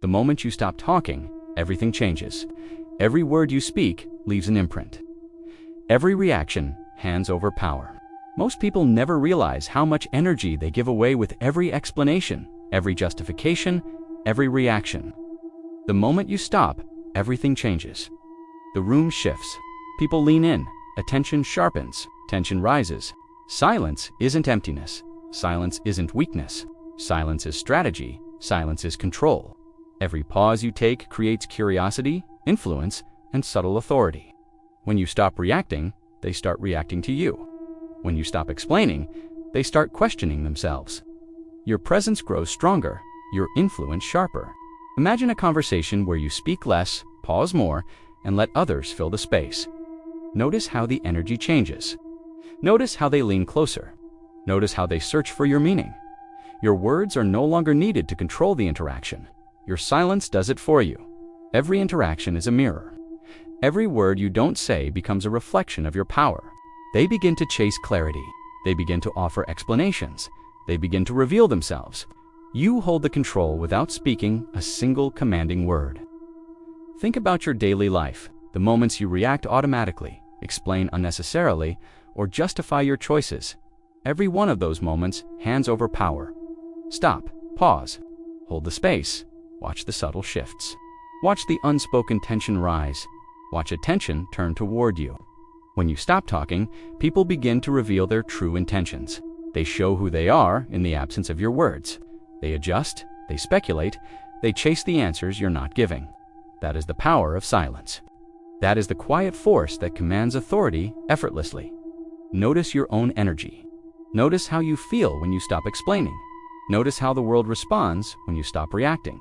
The moment you stop talking, everything changes. Every word you speak leaves an imprint. Every reaction hands over power. Most people never realize how much energy they give away with every explanation, every justification, every reaction. The moment you stop, everything changes. The room shifts. People lean in. Attention sharpens. Tension rises. Silence isn't emptiness. Silence isn't weakness. Silence is strategy. Silence is control. Every pause you take creates curiosity, influence, and subtle authority. When you stop reacting, they start reacting to you. When you stop explaining, they start questioning themselves. Your presence grows stronger, your influence sharper. Imagine a conversation where you speak less, pause more, and let others fill the space. Notice how the energy changes. Notice how they lean closer. Notice how they search for your meaning. Your words are no longer needed to control the interaction. Your silence does it for you. Every interaction is a mirror. Every word you don't say becomes a reflection of your power. They begin to chase clarity. They begin to offer explanations. They begin to reveal themselves. You hold the control without speaking a single commanding word. Think about your daily life, the moments you react automatically, explain unnecessarily, or justify your choices. Every one of those moments hands over power. Stop, pause, hold the space, watch the subtle shifts. Watch the unspoken tension rise. Watch attention turn toward you. When you stop talking, people begin to reveal their true intentions. They show who they are in the absence of your words. They adjust, they speculate, they chase the answers you're not giving. That is the power of silence. That is the quiet force that commands authority effortlessly. Notice your own energy. Notice how you feel when you stop explaining. Notice how the world responds when you stop reacting.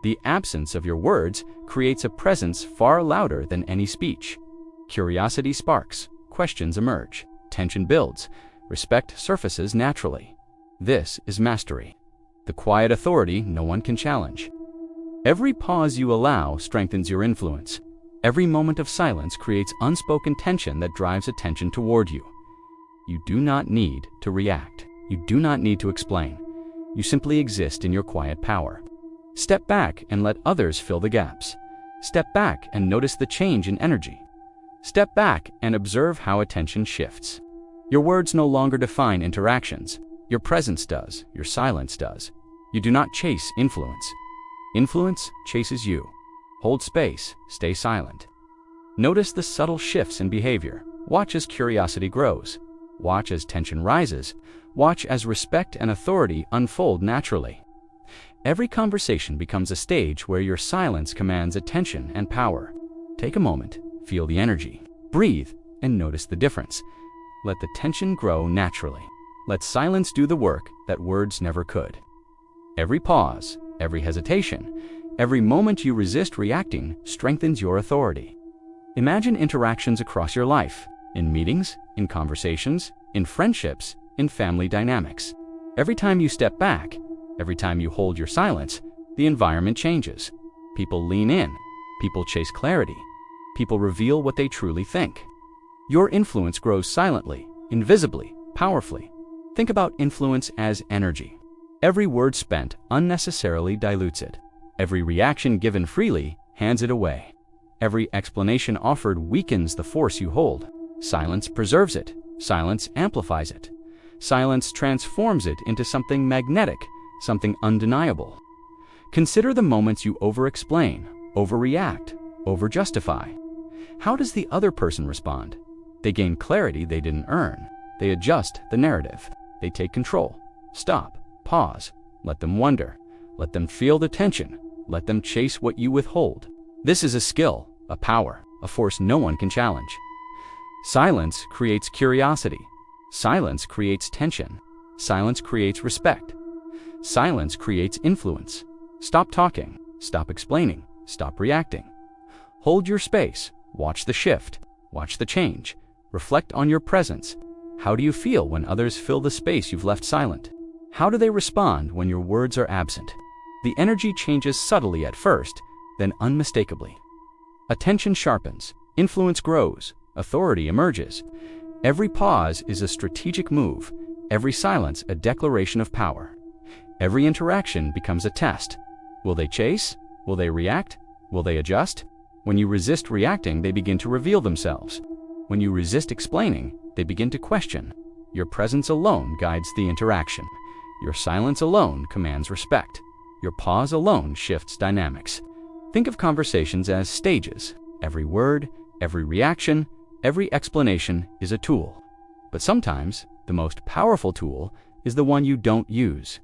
The absence of your words creates a presence far louder than any speech. Curiosity sparks, questions emerge, tension builds, respect surfaces naturally. This is mastery. The quiet authority no one can challenge. Every pause you allow strengthens your influence. Every moment of silence creates unspoken tension that drives attention toward you. You do not need to react. You do not need to explain. You simply exist in your quiet power. Step back and let others fill the gaps. Step back and notice the change in energy. Step back and observe how attention shifts. Your words no longer define interactions. Your presence does. Your silence does. You do not chase influence. Influence chases you. Hold space. Stay silent. Notice the subtle shifts in behavior. Watch as curiosity grows. Watch as tension rises. Watch as respect and authority unfold naturally. Every conversation becomes a stage where your silence commands attention and power. Take a moment, feel the energy, breathe, and notice the difference. Let the tension grow naturally. Let silence do the work that words never could. Every pause, every hesitation, every moment you resist reacting strengthens your authority. Imagine interactions across your life, in meetings, in conversations, in friendships, in family dynamics. Every time you step back, every time you hold your silence, the environment changes. People lean in. People chase clarity. People reveal what they truly think. Your influence grows silently, invisibly, powerfully. Think about influence as energy. Every word spent unnecessarily dilutes it. Every reaction given freely hands it away. Every explanation offered weakens the force you hold. Silence preserves it. Silence amplifies it. Silence transforms it into something magnetic, something undeniable. Consider the moments you over-explain, overreact, over-justify. How does the other person respond? They gain clarity they didn't earn. They adjust the narrative. They take control. Stop, pause, let them wonder. Let them feel the tension. Let them chase what you withhold. This is a skill, a power, a force no one can challenge. Silence creates curiosity. Silence creates tension. Silence creates respect. Silence creates influence. Stop talking. Stop explaining. Stop reacting. Hold your space. Watch the shift. Watch the change. Reflect on your presence. How do you feel when others fill the space you've left silent? How do they respond when your words are absent? The energy changes subtly at first, then unmistakably. Attention sharpens. Influence grows. Authority emerges. Every pause is a strategic move. Every silence a declaration of power. Every interaction becomes a test. Will they chase? Will they react? Will they adjust? When you resist reacting, they begin to reveal themselves. When you resist explaining, they begin to question. Your presence alone guides the interaction. Your silence alone commands respect. Your pause alone shifts dynamics. Think of conversations as stages. Every word, every reaction, every explanation is a tool. But sometimes, the most powerful tool is the one you don't use.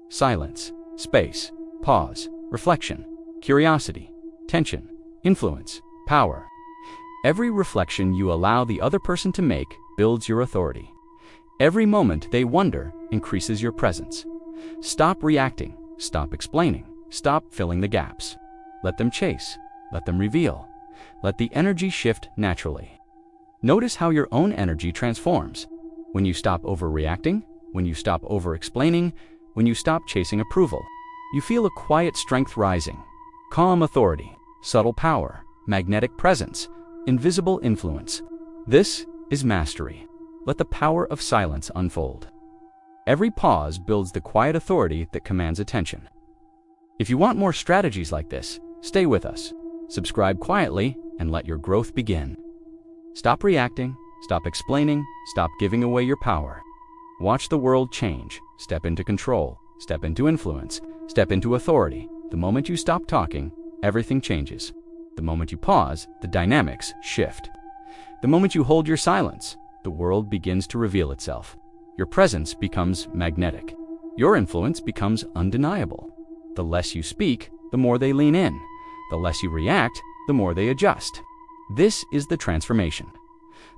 Silence, space, pause, reflection, curiosity, tension, influence, power. Every reflection you allow the other person to make builds your authority. Every moment they wonder increases your presence. Stop reacting, stop explaining, stop filling the gaps. Let them chase, let them reveal. Let the energy shift naturally. Notice how your own energy transforms. When you stop overreacting, when you stop over-explaining, when you stop chasing approval, you feel a quiet strength rising. Calm authority, subtle power, magnetic presence, invisible influence. This is mastery. Let the power of silence unfold. Every pause builds the quiet authority that commands attention. If you want more strategies like this, stay with us. Subscribe quietly and let your growth begin. Stop reacting, stop explaining, stop giving away your power. Watch the world change. Step into control, step into influence, step into authority. The moment you stop talking, everything changes. The moment you pause, the dynamics shift. The moment you hold your silence, the world begins to reveal itself. Your presence becomes magnetic. Your influence becomes undeniable. The less you speak, the more they lean in. The less you react, the more they adjust. This is the transformation.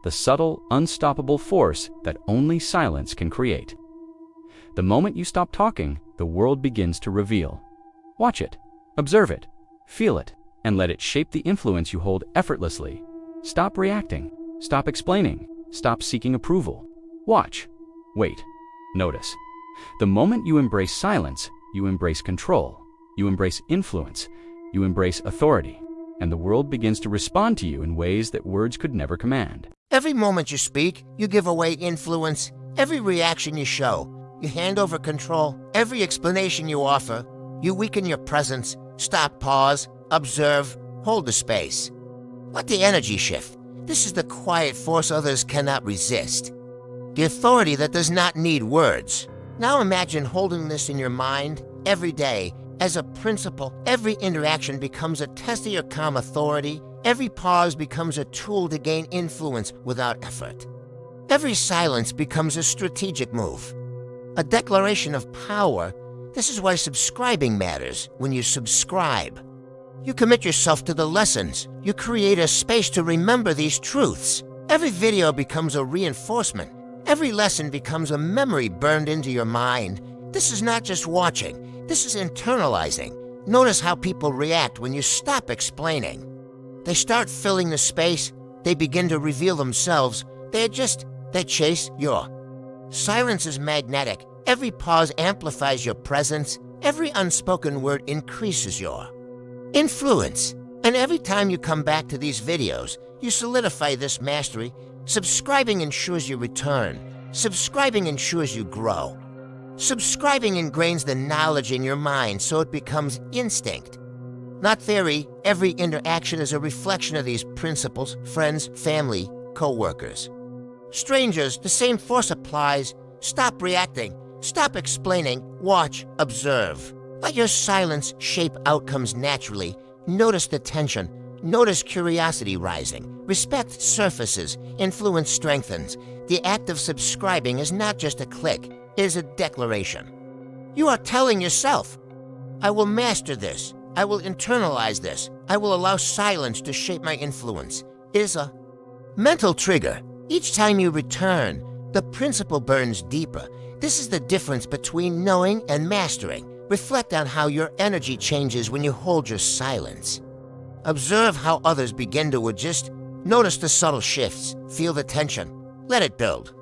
The subtle, unstoppable force that only silence can create. The moment you stop talking, the world begins to reveal. Watch it, observe it, feel it, and let it shape the influence you hold effortlessly. Stop reacting, stop explaining, stop seeking approval. Watch, wait, notice. The moment you embrace silence, you embrace control, you embrace influence, you embrace authority, and the world begins to respond to you in ways that words could never command. Every moment you speak, you give away influence. Every reaction you show, you hand over control. Every explanation you offer, you weaken your presence. Stop, pause, observe, hold the space. Let the energy shift. This is the quiet force others cannot resist. The authority that does not need words. Now imagine holding this in your mind every day. As a principle, every interaction becomes a test of your calm authority. Every pause becomes a tool to gain influence without effort. Every silence becomes a strategic move, a declaration of power. This is why subscribing matters. When you subscribe, you commit yourself to the lessons. You create a space to remember these truths. Every video becomes a reinforcement. Every lesson becomes a memory burned into your mind. This is not just watching. This is internalizing. Notice how people react when you stop explaining. They start filling the space. They begin to reveal themselves. They chase your. Silence is magnetic. Every pause amplifies your presence. Every unspoken word increases your influence. And every time you come back to these videos, you solidify this mastery. Subscribing ensures you return. Subscribing ensures you grow. Subscribing ingrains the knowledge in your mind so it becomes instinct, not theory. Every interaction is a reflection of these principles. Friends, family, co-workers, strangers, the same force applies. Stop reacting. Stop explaining. Watch, observe. Let your silence shape outcomes naturally. Notice the tension. Notice curiosity rising. Respect surfaces. Influence strengthens. The act of subscribing is not just a click. It is a declaration. You are telling yourself, I will master this. I will internalize this. I will allow silence to shape my influence. It is a mental trigger. Each time you return, the principle burns deeper. This is the difference between knowing and mastering. Reflect on how your energy changes when you hold your silence. Observe how others begin to adjust. Notice the subtle shifts. Feel the tension. Let it build.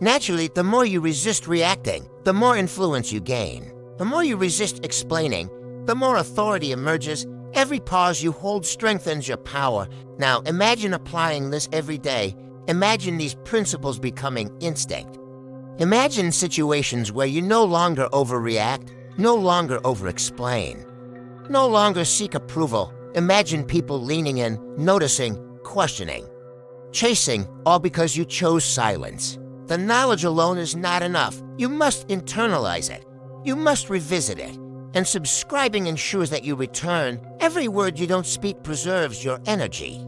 Naturally, the more you resist reacting, the more influence you gain. The more you resist explaining, the more authority emerges. Every pause you hold strengthens your power. Now, imagine applying this every day. Imagine these principles becoming instinct. Imagine situations where you no longer overreact, no longer over-explain. No longer seek approval. Imagine people leaning in, noticing, questioning. Chasing, all because you chose silence. The knowledge alone is not enough. You must internalize it. You must revisit it. And subscribing ensures that you return. Every word you don't speak preserves your energy.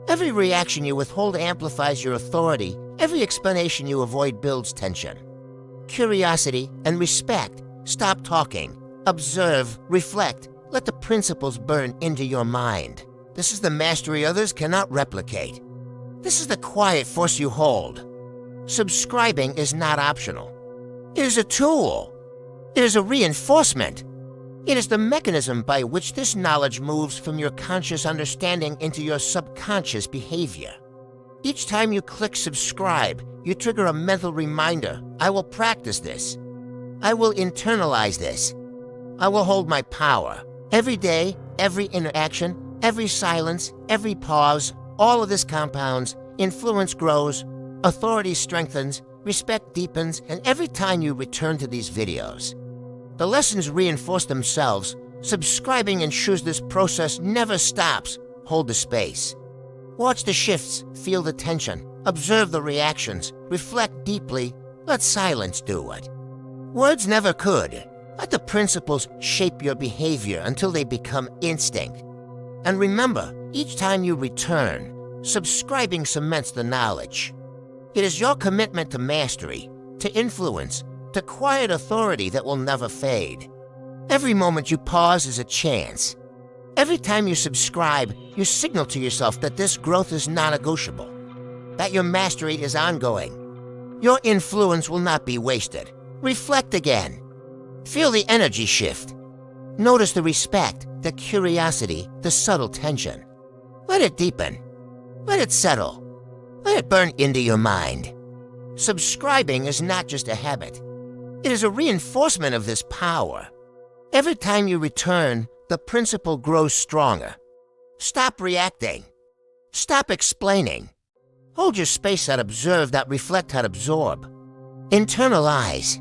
Every reaction you withhold amplifies your authority. Every explanation you avoid builds tension. Curiosity and respect. Stop talking. Observe, reflect. Let the principles burn into your mind. This is the mastery others cannot replicate. This is the quiet force you hold. Subscribing is not optional. It is a tool. It is a reinforcement. It is the mechanism by which this knowledge moves from your conscious understanding into your subconscious behavior. Each time you click subscribe, you trigger a mental reminder. I will practice this. I will internalize this. I will hold my power. Every day, every interaction, every silence, every pause, all of this compounds, influence grows, authority strengthens, respect deepens, and every time you return to these videos, the lessons reinforce themselves. Subscribing ensures this process never stops. Hold the space. Watch the shifts, feel the tension, observe the reactions, reflect deeply, let silence do it. Words never could. Let the principles shape your behavior until they become instinct. And remember, each time you return, subscribing cements the knowledge. It is your commitment to mastery, to influence, to quiet authority that will never fade. Every moment you pause is a chance. Every time you subscribe, you signal to yourself that this growth is non-negotiable, that your mastery is ongoing. Your influence will not be wasted. Reflect again. Feel the energy shift. Notice the respect, the curiosity, the subtle tension. Let it deepen. Let it settle. Let it burn into your mind. Subscribing is not just a habit. It is a reinforcement of this power. Every time you return, the principle grows stronger. Stop reacting. Stop explaining. Hold your space that observe, that reflect, that absorb. Internalize.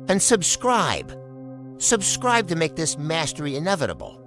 And subscribe. Subscribe to make this mastery inevitable.